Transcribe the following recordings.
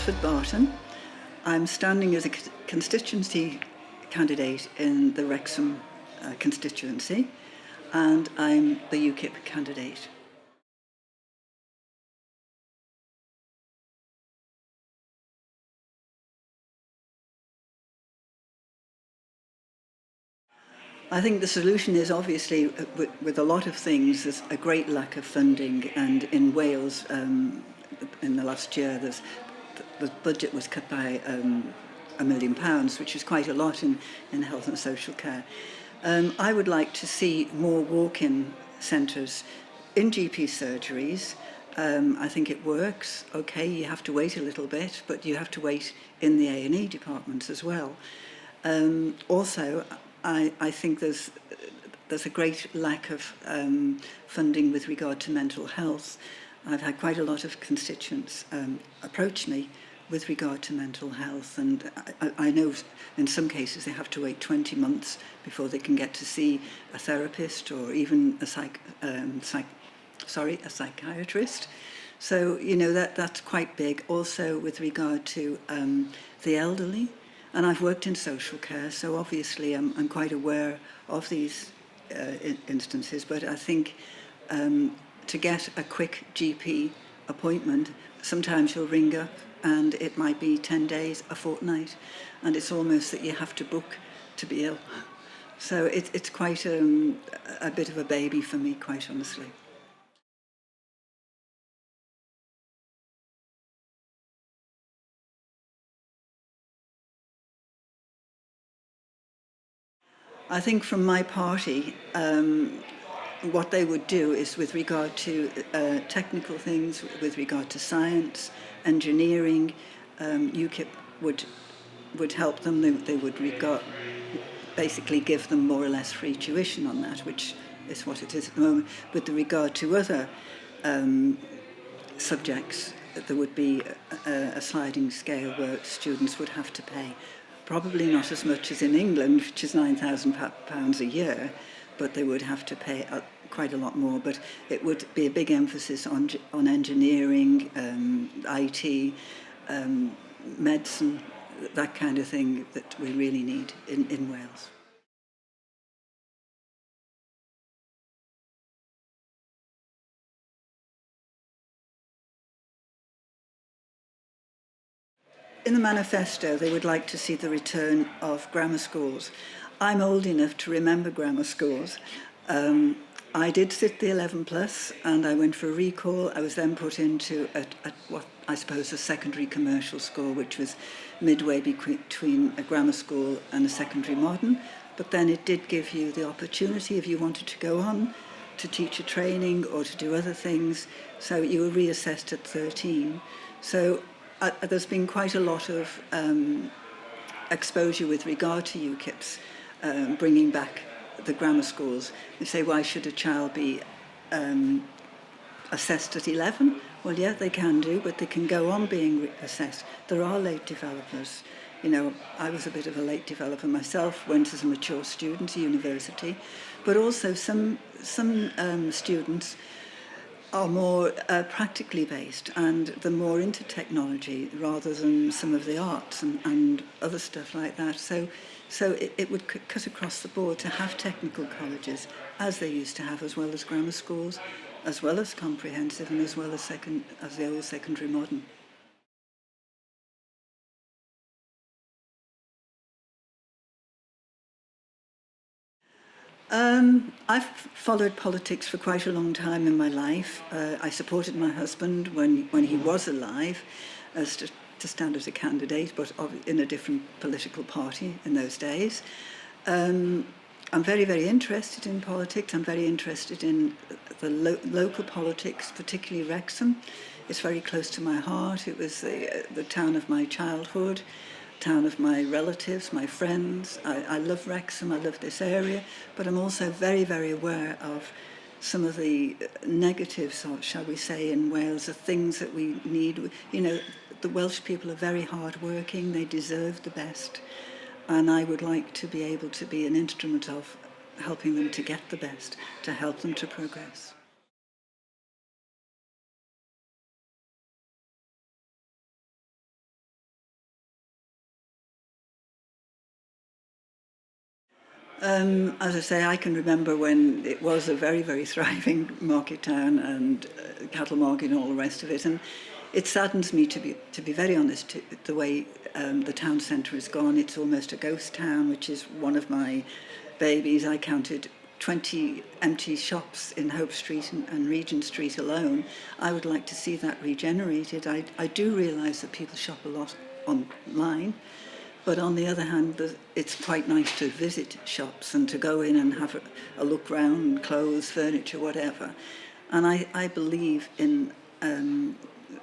Bassford-Barton. I'm standing as a constituency candidate in the Wrexham constituency, and I'm the UKIP candidate. I think the solution is obviously, with a lot of things, there's a great lack of funding, and in Wales, in the last year, the budget was cut by £1 million, which is quite a lot in health and social care. I would like to see more walk-in centres in GP surgeries. I think it works. Okay, you have to wait a little bit, but you have to wait in the A&E departments as well. Also, I think there's a great lack of funding with regard to mental health. I've had quite a lot of constituents approach me with regard to mental health, and I know in some cases they have to wait 20 months before they can get to see a therapist or even a psychiatrist. So, you know, that's quite big. Also with regard to the elderly, and I've worked in social care, so obviously I'm quite aware of these instances, but I think to get a quick GP appointment, sometimes you'll ring up and it might be 10 days, a fortnight, and it's almost that you have to book to be ill. So it's quite a bit of a baby for me, quite honestly. I think from my party, what they would do is with regard to technical things, with regard to science, engineering, UKIP would help them. They would basically give them more or less free tuition on that, which is what it is at the moment. With regard to other subjects, there would be a sliding scale where students would have to pay. Probably not as much as in England, which is £9,000 a year, but they would have to pay quite a lot more. But it would be a big emphasis on engineering, IT, medicine, that kind of thing that we really need in Wales. In the manifesto, they would like to see the return of grammar schools. I'm old enough to remember grammar schools. I did sit the 11 plus, and I went for a recall. I was then put into what I suppose a secondary commercial school, which was midway between a grammar school and a secondary modern. But then it did give you the opportunity, if you wanted to go on, to teacher training or to do other things. So you were reassessed at 13. So there's been quite a lot of exposure with regard to UKIPs, bringing back the grammar schools. They say, why should a child be assessed at 11? Well, yeah, they can do, but they can go on being assessed. There are late developers. You know, I was a bit of a late developer myself, went as a mature student to university, but also some students are more practically based, and they're more into technology rather than some of the arts and other stuff like that. So it would cut across the board to have technical colleges, as they used to have, as well as grammar schools, as well as comprehensive, and as well as the old secondary modern. I've followed politics for quite a long time in my life. I supported my husband when he was alive as to stand as a candidate, but in a different political party in those days. I'm very, very interested in politics. I'm very interested in the local politics, particularly Wrexham. It's very close to my heart. It was the town of my childhood, town of my relatives, my friends. I love Wrexham, I love this area, but I'm also very, very aware of some of the negatives, or shall we say, in Wales, the things that we need. You know, the Welsh people are very hard-working, they deserve the best, and I would like to be able to be an instrument of helping them to get the best, to help them to progress. As I say, I can remember when it was a very, very thriving market town and cattle market and all the rest of it. And it saddens me, to be very honest, the way the town centre has gone. It's almost a ghost town, which is one of my babies. I counted 20 empty shops in Hope Street and Regent Street alone. I would like to see that regenerated. I do realise that people shop a lot online. But on the other hand, it's quite nice to visit shops and to go in and have a look round, clothes, furniture, whatever. And I believe in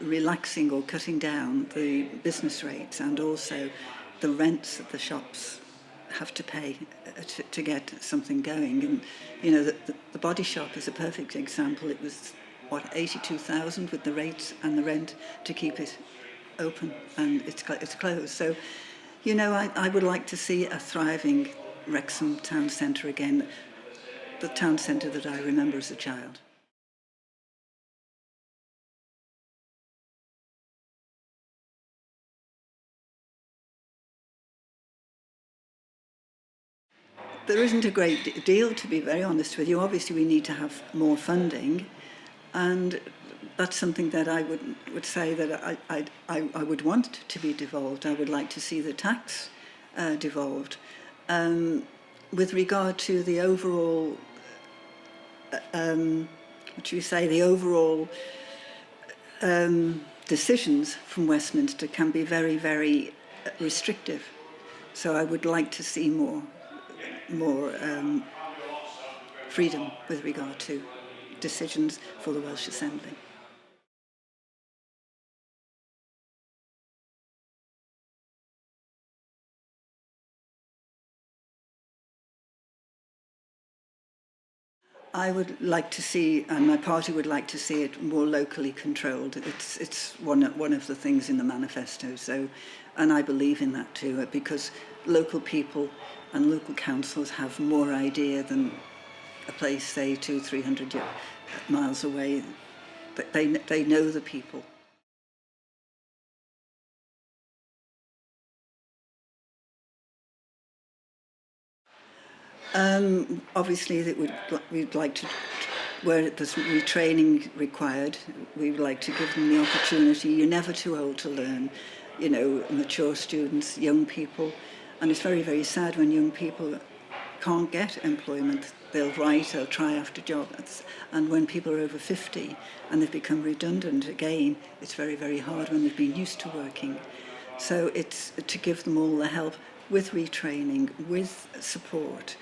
relaxing or cutting down the business rates and also the rents that the shops have to pay to get something going. And, you know, the Body Shop is a perfect example. It was, what, 82,000 with the rates and the rent to keep it open, and it's closed. So, you know, I would like to see a thriving Wrexham town centre again, the town centre that I remember as a child. There isn't a great deal, to be very honest with you. Obviously, we need to have more funding, and that's something that I would say that I would want to be devolved. I would like to see the tax devolved. With regard to the overall, the overall decisions from Westminster can be very, very restrictive. So I would like to see more freedom with regard to decisions for the Welsh Assembly. I would like to see, and my party would like to see it more locally controlled. It's one of the things in the manifesto. So, and I believe in that too, because local people and local councils have more idea than a place, say, 200-300 miles away. But they know the people. Obviously, we'd like to, where there's retraining required, we would like to give them the opportunity. You're never too old to learn, you know, mature students, young people. And it's very, very sad when young people can't get employment. They'll write, they'll try after jobs. And when people are over 50 and they've become redundant again, it's very, very hard when they've been used to working. So it's to give them all the help with retraining, with support,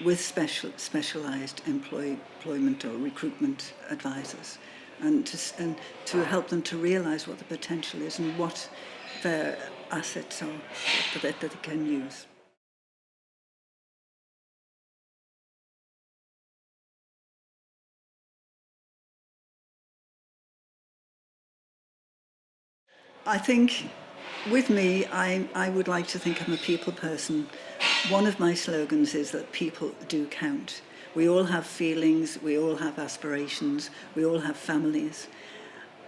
with specialised employment or recruitment advisors, and to help them to realise what the potential is and what their assets are that they can use. I think with me, I would like to think I'm a people person. One of my slogans is that people do count. We all have feelings, we all have aspirations, we all have families.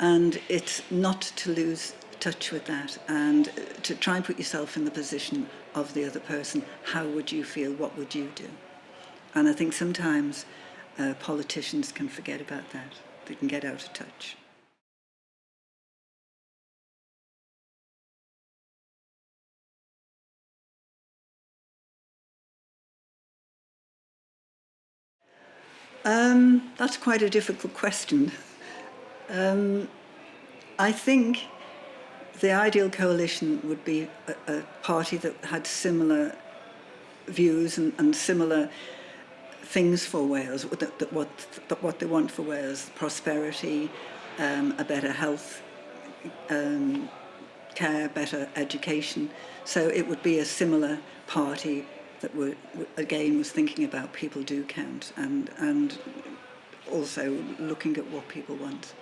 And it's not to lose touch with that and to try and put yourself in the position of the other person. How would you feel? What would you do? And I think sometimes politicians can forget about that. They can get out of touch. That's quite a difficult question. I think the ideal coalition would be a party that had similar views and similar things for Wales, what they want for Wales: prosperity, a better health care, better education. So it would be a similar party that again was thinking about people do count and also looking at what people want.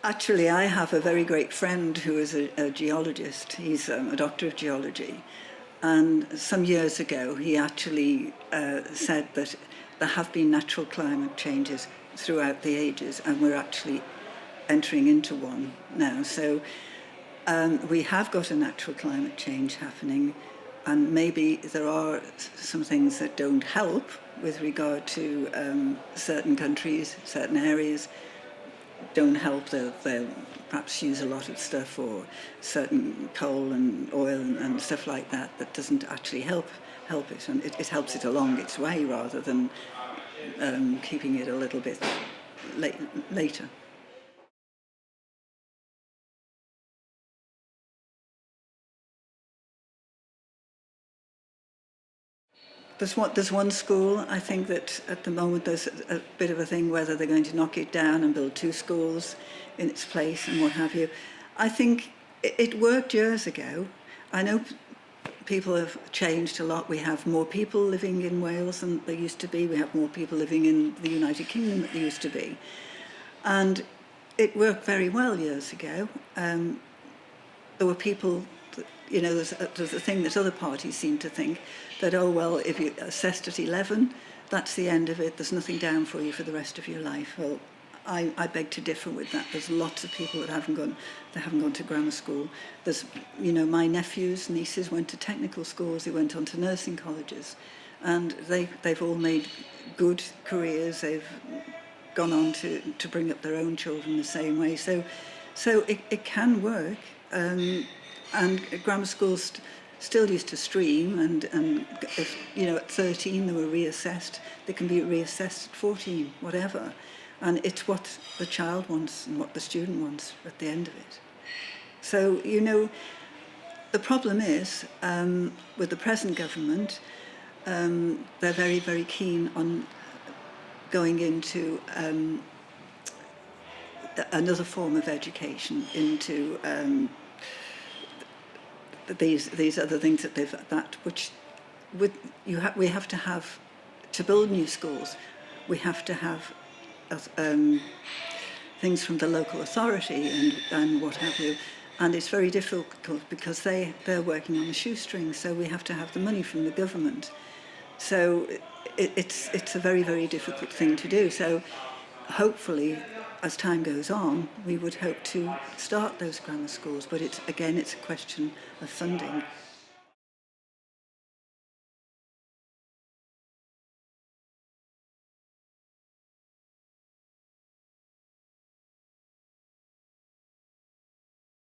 Actually, I have a very great friend who is a geologist. He's a doctor of geology. And some years ago, he actually said that there have been natural climate changes throughout the ages, and we're actually entering into one now. So we have got a natural climate change happening, and maybe there are some things that don't help with regard to certain countries, certain areas don't help. They'll perhaps use a lot of stuff, or certain coal and oil and stuff like that doesn't actually help it, and it helps it along its way rather than keeping it a little bit later. There's one school, I think, that at the moment there's a bit of a thing whether they're going to knock it down and build 2 schools in its place and what have you. I think it worked years ago. I know people have changed a lot. We have more people living in Wales than there used to be. We have more people living in the United Kingdom than there used to be. And it worked very well years ago. There were people, there's a thing that other parties seem to think, that, oh, well, if you're assessed at 11, that's the end of it. There's nothing down for you for the rest of your life. Well, I beg to differ with that. There's lots of people that haven't gone to grammar school. There's, my nephews, nieces went to technical schools. They went on to nursing colleges, and they've all made good careers. They've gone on to bring up their own children the same way. So it can work. And grammar schools still used to stream, and if, at 13 they were reassessed, they can be reassessed at 14, whatever. And it's what the child wants and what the student wants at the end of it. So, the problem is, with the present government, they're very, very keen on going into another form of education, into these other things we have to have to build new schools. We have to have things from the local authority and what have you, and it's very difficult because they're working on the shoestring. So we have to have the money from the government. So it's a very, very difficult thing to do. So hopefully, as time goes on, we would hope to start those grammar schools, but it's a question of funding.